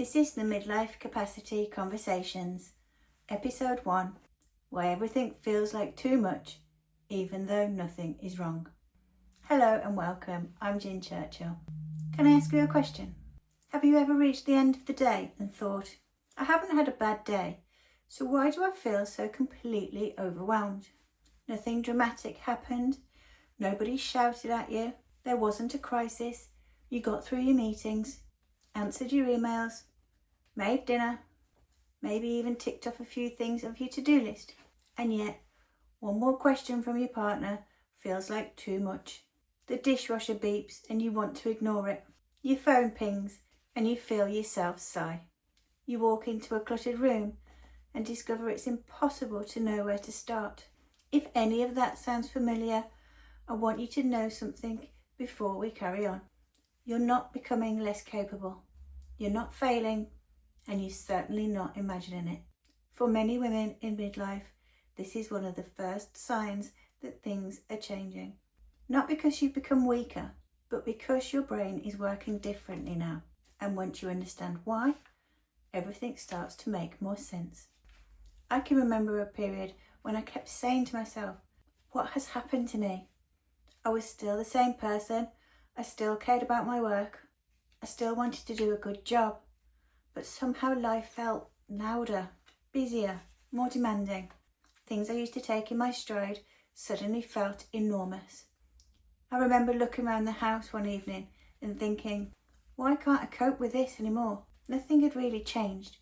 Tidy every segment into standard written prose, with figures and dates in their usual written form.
This is the Midlife Capacity Conversations, Episode 1, Why Everything Feels Like Too Much, Even Though Nothing is Wrong. Hello and welcome, I'm Jen Churchill. Can I ask you a question? Have you ever reached the end of the day and thought, I haven't had a bad day, so why do I feel so completely overwhelmed? Nothing dramatic happened, nobody shouted at you, there wasn't a crisis, you got through your meetings, answered your emails, made dinner, maybe even ticked off a few things of your to-do list, and yet one more question from your partner feels like too much. The dishwasher beeps and you want to ignore it. Your phone pings and you feel yourself sigh. You walk into a cluttered room and discover it's impossible to know where to start. If any of that sounds familiar, I want you to know something before we carry on. You're not becoming less capable. You're not failing, and you're certainly not imagining it. For many women in midlife, this is one of the first signs that things are changing. Not because you've become weaker, but because your brain is working differently now. And once you understand why, everything starts to make more sense. I can remember a period when I kept saying to myself, what has happened to me? I was still the same person. I still cared about my work. I still wanted to do a good job. But somehow life felt louder, busier, more demanding. Things I used to take in my stride suddenly felt enormous. I remember looking around the house one evening and thinking, why can't I cope with this anymore? Nothing had really changed,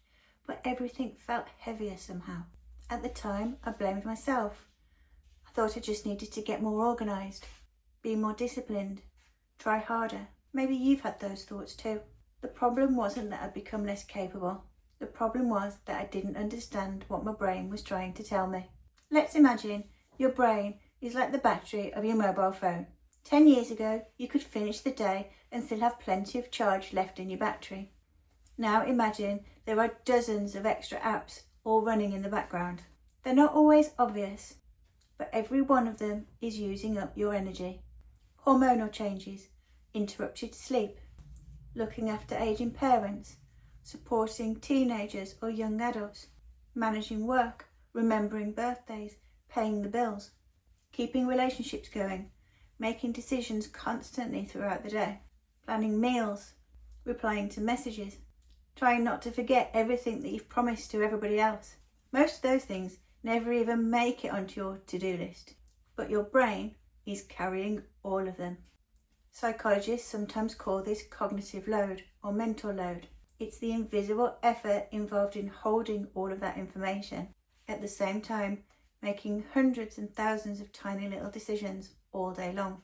but everything felt heavier somehow. At the time, I blamed myself. I thought I just needed to get more organised, be more disciplined, try harder. Maybe you've had those thoughts too. The problem wasn't that I'd become less capable. The problem was that I didn't understand what my brain was trying to tell me. Let's imagine your brain is like the battery of your mobile phone. 10 years ago, you could finish the day and still have plenty of charge left in your battery. Now imagine there are dozens of extra apps all running in the background. They're not always obvious, but every one of them is using up your energy. Hormonal changes, interrupted sleep, looking after aging parents, supporting teenagers or young adults, managing work, remembering birthdays, paying the bills, keeping relationships going, making decisions constantly throughout the day, planning meals, replying to messages, trying not to forget everything that you've promised to everybody else. Most of those things never even make it onto your to-do list, but your brain is carrying all of them. Psychologists sometimes call this cognitive load or mental load. It's the invisible effort involved in holding all of that information, at the same time making hundreds and thousands of tiny little decisions all day long,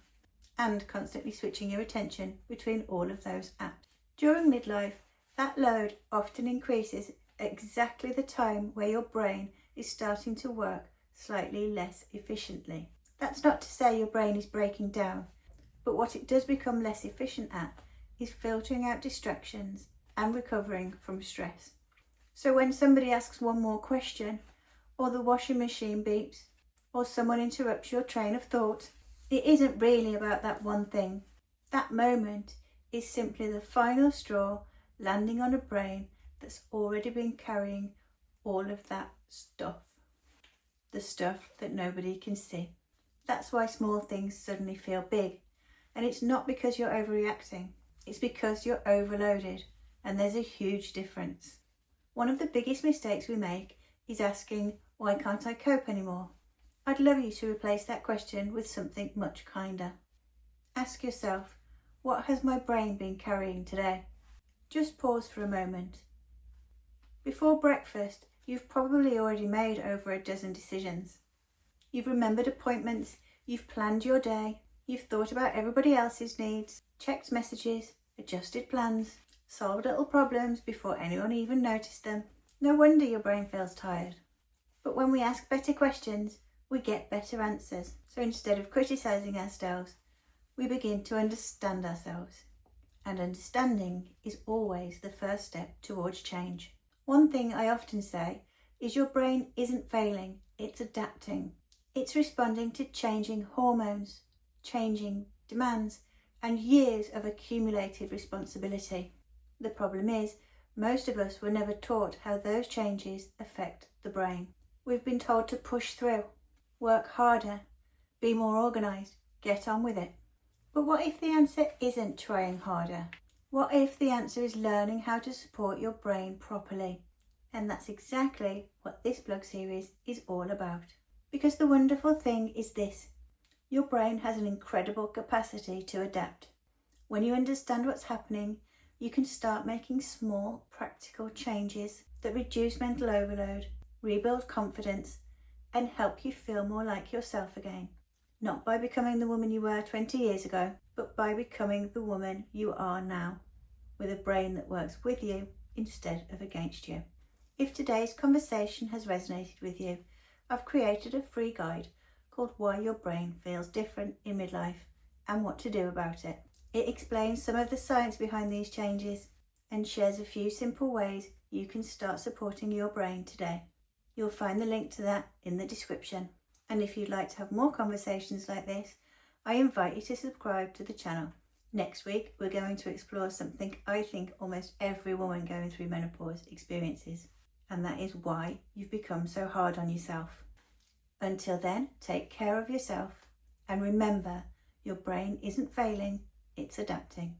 and constantly switching your attention between all of those apps. During midlife, that load often increases at exactly the time where your brain is starting to work slightly less efficiently. That's not to say your brain is breaking down, but what it does become less efficient at is filtering out distractions and recovering from stress. So when somebody asks one more question, or the washing machine beeps, or someone interrupts your train of thought, it isn't really about that one thing. That moment is simply the final straw landing on a brain that's already been carrying all of that stuff. The stuff that nobody can see. That's why small things suddenly feel big. And it's not because you're overreacting. It's because you're overloaded. And there's a huge difference. One of the biggest mistakes we make is asking, why can't I cope anymore? I'd love you to replace that question with something much kinder. Ask yourself, what has my brain been carrying today? Just pause for a moment. Before breakfast, you've probably already made over a dozen decisions. You've remembered appointments, you've planned your day, you've thought about everybody else's needs, checked messages, adjusted plans, solved little problems before anyone even noticed them. No wonder your brain feels tired. But when we ask better questions, we get better answers. So instead of criticising ourselves, we begin to understand ourselves. And understanding is always the first step towards change. One thing I often say is your brain isn't failing, it's adapting. It's responding to changing hormones, changing demands, and years of accumulated responsibility. The problem is, Most of us were never taught how those changes affect the brain. We've been told to push through, work harder, be more organised, get on with it. But what if the answer isn't trying harder? What if the answer is learning how to support your brain properly? And that's exactly what this blog series is all about. Because the wonderful thing is this: your brain has an incredible capacity to adapt. When you understand what's happening, you can start making small, practical changes that reduce mental overload, rebuild confidence, and help you feel more like yourself again. Not by becoming the woman you were 20 years ago, but by becoming the woman you are now, with a brain that works with you instead of against you. If today's conversation has resonated with you, I've created a free guide called Why Your Brain Feels Different in Midlife and What to Do About It. It explains some of the science behind these changes and shares a few simple ways you can start supporting your brain today. You'll find the link to that in the description. And if you'd like to have more conversations like this, I invite you to subscribe to the channel. Next week, we're going to explore something I think almost every woman going through menopause experiences, and that is why you've become so hard on yourself. Until then, take care of yourself and remember, your brain isn't failing, it's adapting.